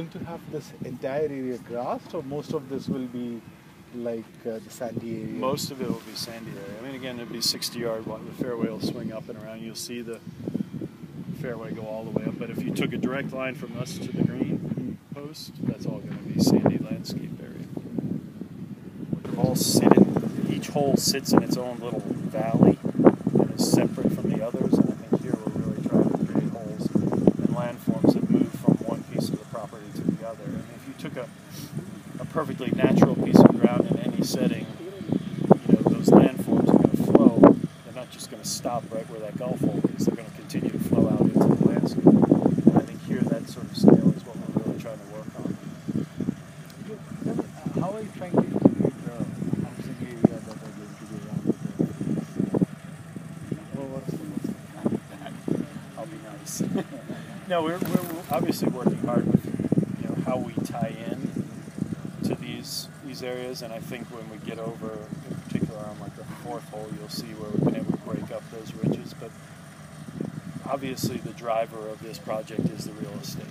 going to have this entire area grassed, or most of this will be like the sandy area? Most of it will be sandy area. I mean, again, it'll be 60-yard. The fairway will swing up and around. You'll see the fairway go all the way up. But if you took a direct line from us to the green post, that's all going to be sandy landscape area. Each hole sits in its own little valley and is separate from the others. And I think here we're really trying to create holes and landforms that move from one piece of the property to the other. And if you took a perfectly natural piece of ground in any setting, those landforms are going to flow. They're not just going to stop right where that golf hole is. They're going to continue to flow out into the landscape. And I think here that sort of scale is what we're really trying to work on. How are you trying to integrate the housing area that are going to be around it? I'll be nice. No, we're obviously working hard with how we tie in to these areas, and I think when we get over, in particular on like the fourth hole, you'll see where we've been able to break up those ridges. But obviously, the driver of this project is the real estate.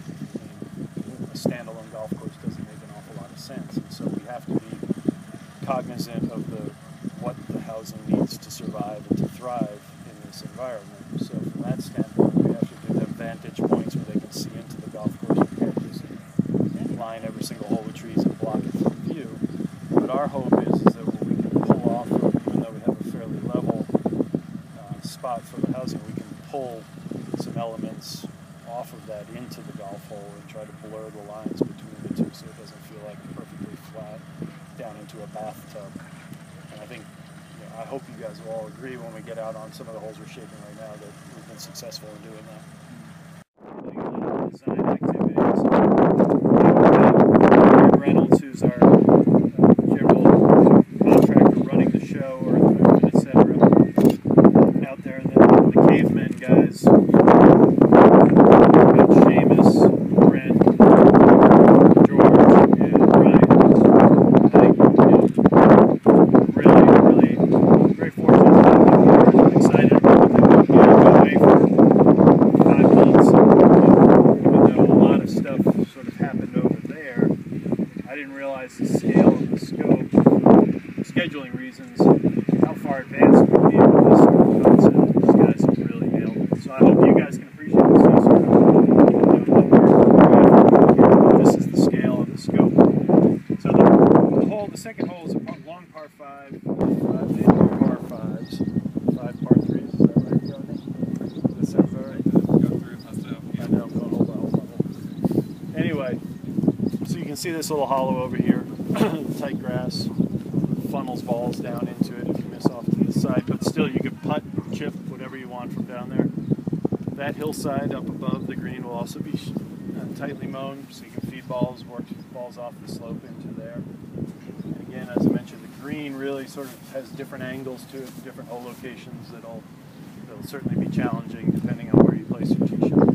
A standalone golf course doesn't make an awful lot of sense, and so we have to be cognizant of what the housing needs to survive and to thrive in this environment. So from that standpoint, we have to give them vantage points where they can see into the golf course. We can't just line every single hole with trees and block it from view. But our hope is that we can pull off, even though we have a fairly level spot for the housing, we can pull some elements off of that into the golf hole and try to blur the lines between the two so it doesn't feel like perfectly flat down into a bathtub. And I think, I hope you guys will all agree when we get out on some of the holes we're shaping right now that we've been successful in doing that. Design activities. Reynolds, who's our general contractor running the show, or equipment, etc. Out there, and then the cavemen guys, Seamus, Brent, George, and Ryan. I think really very fortunate. I'm excited about it. We've been away for 5 months. Even though a lot of stuff sort of happened over there, I didn't realize the scale and the scope, for scheduling reasons, how far advanced we'd be with this sort of concept. These guys have really nailed it. So I hope you guys can appreciate this. This is the scale and the scope. So the second hole is a long par 5, 5 par 5s, 5 par 3s. Is that right, Johnny? That sounds all right. I know. Hold on. Anyway, so you can see this little hollow over here, tight grass, funnels balls down into it if you miss off to the side, but still you can putt, chip, whatever you want from down there. That hillside up above the green will also be tightly mown, so you can feed balls, work balls off the slope into there. And again, as I mentioned, the green really sort of has different angles to it, different hole locations that'll certainly be challenging depending on where you place your tee shot.